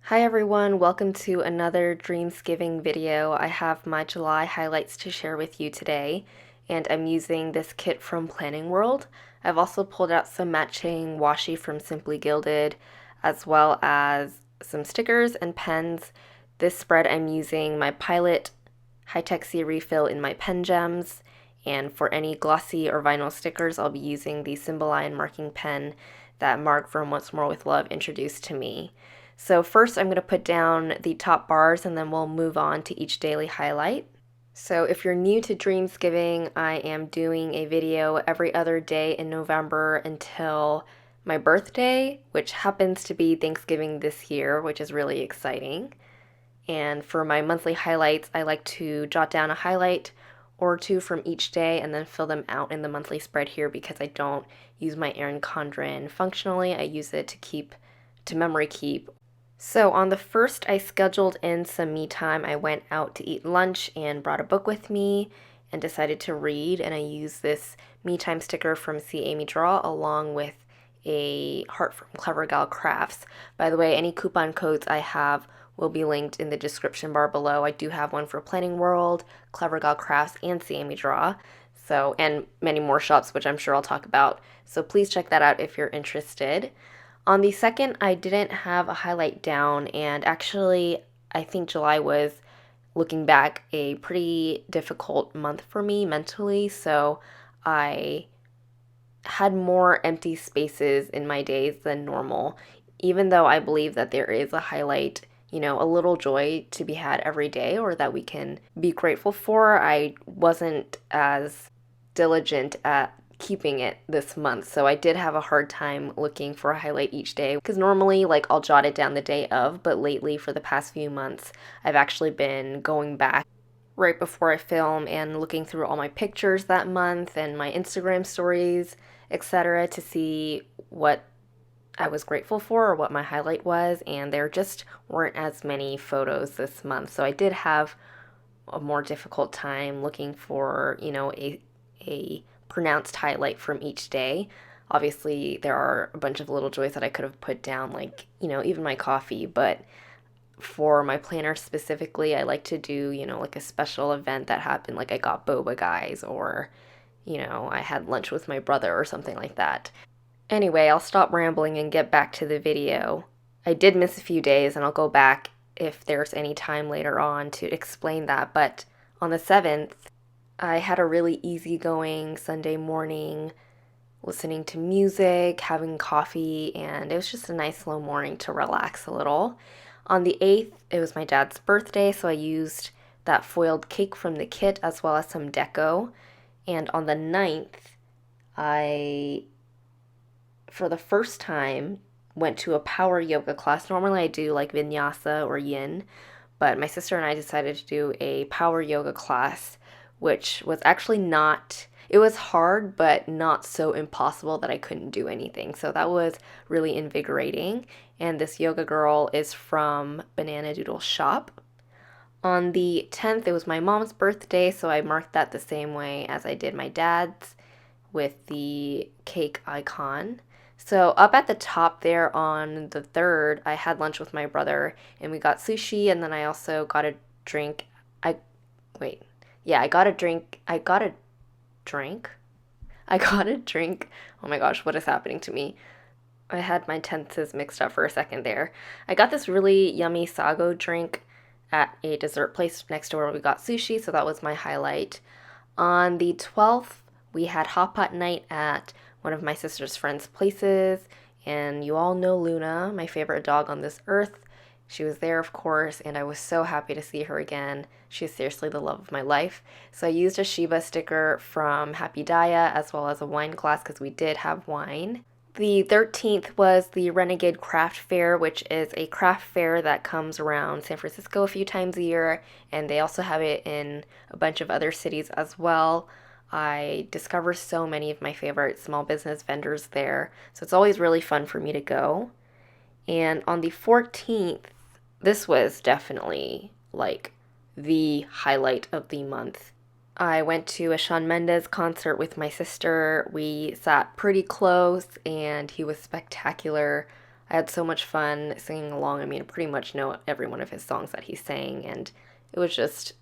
Hi everyone, welcome to another DREAMSGIVING video. I have my July highlights to share with you today, and I'm using this kit from Planning World. I've also pulled out some matching washi from Simply Gilded, as well as some stickers and pens. This spread I'm using my Pilot High-Tech C refill in my PenGems, and for any glossy or vinyl stickers I'll be using the Symboline marking pen that Mark from Once More With Love introduced to me. So first I'm going to put down the top bars and then we'll move on to each daily highlight. So if you're new to DREAMSGIVING, I am doing a video every other day in November until my birthday, which happens to be Thanksgiving this year, which is really exciting. And for my monthly highlights, I like to jot down a highlight or two from each day and then fill them out in the monthly spread here because I don't use my Erin Condren functionally. I use it to memory keep. So on the first, I scheduled in some me time. I went out to eat lunch and brought a book with me and decided to read, and I used this me time sticker from See Amy Draw along with a heart from Clever Gal Crafts. By the way, any coupon codes I have will be linked in the description bar below. I do have one for Planning World, Clever Gal Crafts, and See Amy Draw. So, and many more shops, which I'm sure I'll talk about. So please check that out if you're interested. On the second, I didn't have a highlight down, and actually, I think July was, looking back, a pretty difficult month for me mentally, so I had more empty spaces in my days than normal, even though I believe that there is a highlight, a little joy to be had every day or that we can be grateful for. I wasn't as diligent at keeping it this month, so I did have a hard time looking for a highlight each day because normally I'll jot it down the day of, but lately for the past few months I've actually been going back right before I film and looking through all my pictures that month and my Instagram stories, etc., to see what I was grateful for or what my highlight was, and there just weren't as many photos this month, so I did have a more difficult time looking for a pronounced highlight from each day. Obviously, there are a bunch of little joys that I could have put down, even my coffee, but for my planner specifically, I like to do, a special event that happened, like I got boba guys, or, I had lunch with my brother or something like that. Anyway, I'll stop rambling and get back to the video. I did miss a few days, and I'll go back if there's any time later on to explain that, but on the 7th, I had a really easygoing Sunday morning, listening to music, having coffee, and it was just a nice slow morning to relax a little. On the 8th, it was my dad's birthday, so I used that foiled cake from the kit as well as some deco. And on the 9th, I, for the first time, went to a power yoga class. Normally I do vinyasa or yin, but my sister and I decided to do a power yoga class, which was actually it was hard, but not so impossible that I couldn't do anything. So that was really invigorating. And this yoga girl is from Banana Doodle Shop. On the 10th, it was my mom's birthday, so I marked that the same way as I did my dad's with the cake icon. So up at the top there on the 3rd, I had lunch with my brother and we got sushi, and then I also got a drink. I got a drink. Oh my gosh, what is happening to me? I had my tenses mixed up for a second there. I got this really yummy sago drink at a dessert place next door where we got sushi, so that was my highlight. On the 12th, we had hot pot night at one of my sister's friends' places, and you all know Luna, my favorite dog on this earth. She was there, of course, and I was so happy to see her again. She is seriously the love of my life. So I used a Shiba sticker from Happy Daya as well as a wine glass because we did have wine. The 13th was the Renegade Craft Fair, which is a craft fair that comes around San Francisco a few times a year, and they also have it in a bunch of other cities as well. I discover so many of my favorite small business vendors there, so it's always really fun for me to go. And on the 14th, this was definitely the highlight of the month. I went to a Shawn Mendes concert with my sister. We sat pretty close and he was spectacular. I had so much fun singing along. I mean, I pretty much know every one of his songs that he sang, and it was just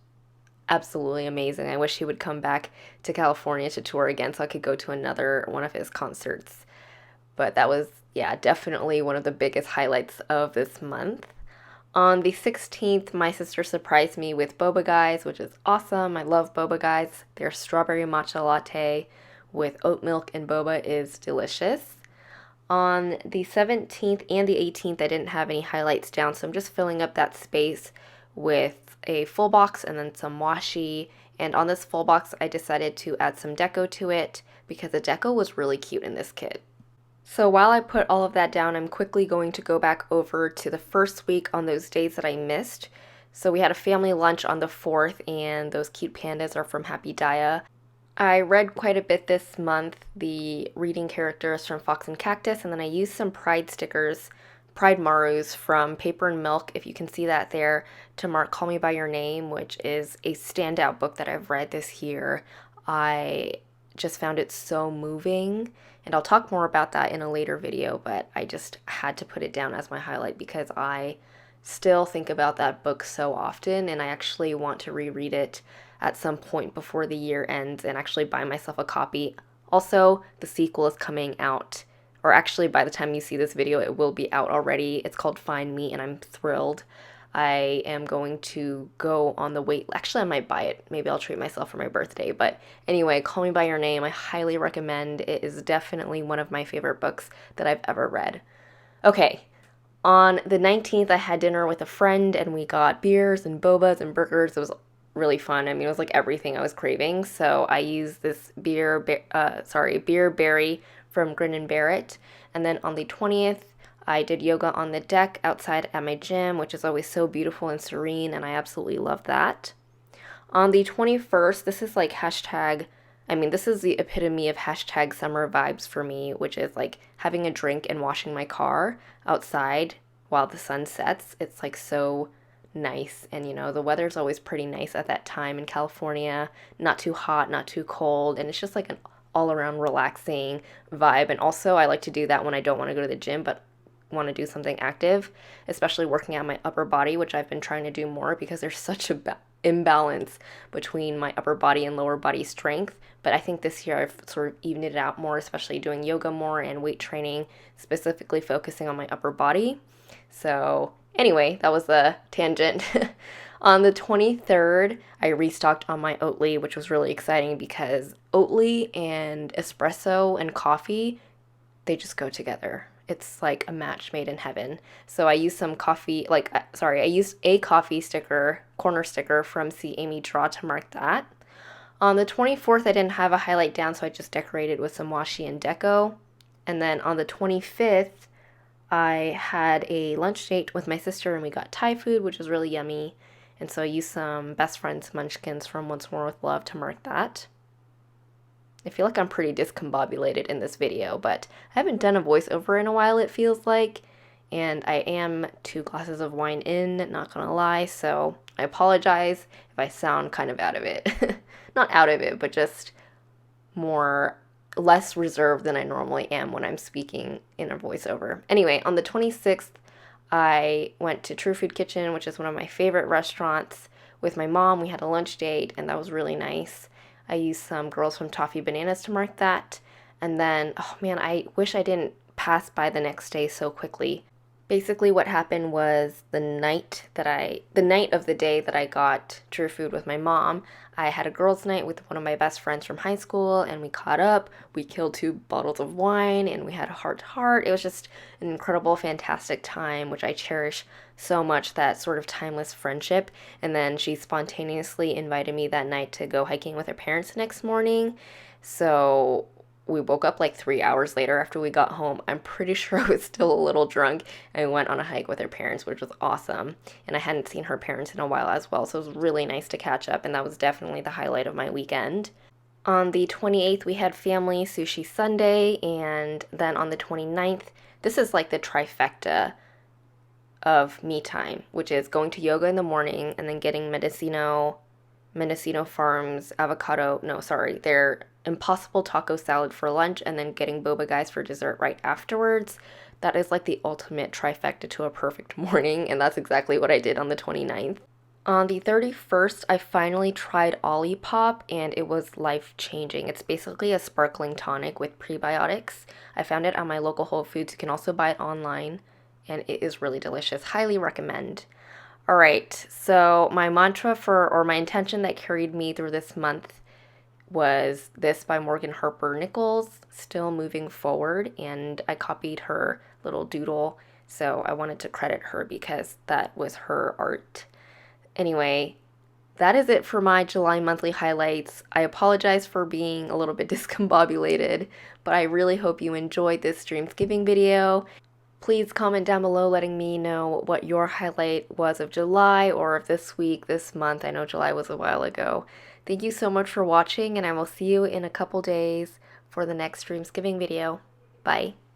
absolutely amazing. I wish he would come back to California to tour again so I could go to another one of his concerts. But that was, yeah, definitely one of the biggest highlights of this month. On the 16th, my sister surprised me with boba guys, which is awesome. I love boba guys. Their strawberry matcha latte with oat milk and boba is delicious. On the 17th and the 18th, I didn't have any highlights down, so I'm just filling up that space with a full box and then some washi. And on this full box, I decided to add some deco to it because the deco was really cute in this kit. So while I put all of that down, I'm quickly going to go back over to the first week on those days that I missed. So we had a family lunch on the 4th, and those cute pandas are from Happy Daya. I read quite a bit this month, the reading characters from Fox and Cactus, and then I used some Pride stickers, Pride Marus from Paper and Milk, if you can see that there, to mark Call Me By Your Name, which is a standout book that I've read this year. I just found it so moving, and I'll talk more about that in a later video, but I just had to put it down as my highlight because I still think about that book so often, and I actually want to reread it at some point before the year ends and actually buy myself a copy. Also, the sequel is coming out, or actually by the time you see this video, it will be out already. It's called Find Me, and I'm thrilled. I am going to go on the wait. Actually, I might buy it. Maybe I'll treat myself for my birthday. But anyway, Call Me By Your Name, I highly recommend. It is definitely one of my favorite books that I've ever read. Okay, on the 19th, I had dinner with a friend, and we got beers and bobas and burgers. It was really fun. I mean, it was like everything I was craving. So I used this beer berry from Grin and Barrett. And then on the 20th, I did yoga on the deck outside at my gym, which is always so beautiful and serene, and I absolutely love that. On the 21st, this is like this is the epitome of hashtag summer vibes for me, which is like having a drink and washing my car outside while the sun sets. It's like so nice, and the weather's always pretty nice at that time in California, not too hot, not too cold, and it's just like an all-around relaxing vibe. And also I like to do that when I don't want to go to the gym but want to do something active, especially working out my upper body, which I've been trying to do more because there's such a imbalance between my upper body and lower body strength. But I think this year I've sort of evened it out more, especially doing yoga more and weight training, specifically focusing on my upper body. So anyway, that was a tangent. On the 23rd, I restocked on my Oatly, which was really exciting because Oatly and espresso and coffee, they just go together. It's like a match made in heaven. So I used I used a coffee sticker, corner sticker from See Amy Draw to mark that. On the 24th, I didn't have a highlight down, so I just decorated with some washi and deco. And then on the 25th, I had a lunch date with my sister and we got Thai food, which was really yummy. And so I used some Best Friends munchkins from Once More With Love to mark that. I feel like I'm pretty discombobulated in this video, but I haven't done a voiceover in a while, it feels like. And I am 2 glasses of wine in, not gonna lie, so I apologize if I sound kind of out of it. Not out of it, but just less reserved than I normally am when I'm speaking in a voiceover. Anyway, on the 26th, I went to True Food Kitchen, which is one of my favorite restaurants, with my mom. We had a lunch date, and that was really nice. I used some Girls from Toffee Bananas to mark that. And then, oh man, I wish I didn't pass by the next day so quickly. Basically what happened was the night of the day that I got True Food with my mom, I had a girls' night with one of my best friends from high school, and we caught up, we killed 2 bottles of wine, and we had a heart-to-heart. It was just an incredible, fantastic time, which I cherish so much, that sort of timeless friendship. And then she spontaneously invited me that night to go hiking with her parents the next morning. So we woke up like 3 hours later after we got home. I'm pretty sure I was still a little drunk, and we went on a hike with her parents, which was awesome. And I hadn't seen her parents in a while as well, so it was really nice to catch up, and that was definitely the highlight of my weekend. On the 28th, we had family sushi Sunday, and then on the 29th, this is like the trifecta of me time, which is going to yoga in the morning and then getting Mendocino Farms their Impossible taco salad for lunch, and then getting boba guys for dessert right afterwards. That is like the ultimate trifecta to a perfect morning, and that's exactly what I did on the 29th. On the 31st, I finally tried Olipop and it was life-changing. It's basically a sparkling tonic with prebiotics. I found it at my local Whole Foods. You can also buy it online and it is really delicious. Highly recommend. All right, so my mantra or my intention that carried me through this month was this by Morgan Harper Nichols, Still Moving Forward, and I copied her little doodle, so I wanted to credit her because that was her art. Anyway, that is it for my July monthly highlights. I apologize for being a little bit discombobulated, but I really hope you enjoyed this Dreamsgiving video. Please comment down below letting me know what your highlight was of July or of this week, this month. I know July was a while ago. Thank you so much for watching, and I will see you in a couple days for the next Dreamsgiving video. Bye.